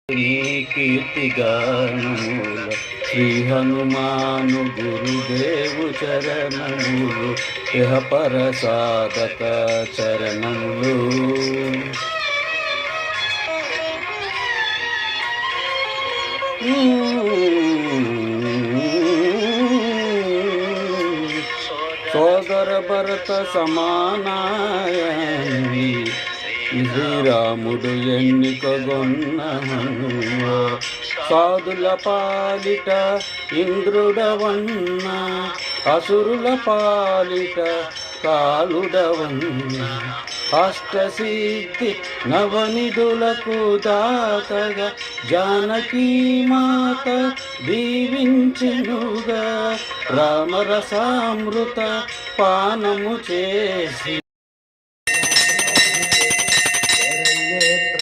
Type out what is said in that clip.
నీ కీర్తిగానముల శ్రీ హనుమాను గురుదేవు చరణములు ఇహ పర సాధక చరణములు. సోదర భరత సమానాయని శ్రీరాముడు ఎన్నికగొన్న హనుమ సాధుల పాలిట ఇంద్రుడవన్న అసురుల పాలిట కాలుడవన్న అష్టసిద్ధి నవనిధులకు దాతగా జానకీ మాత దీవించెనుగా రామరసామృత పానము చేసి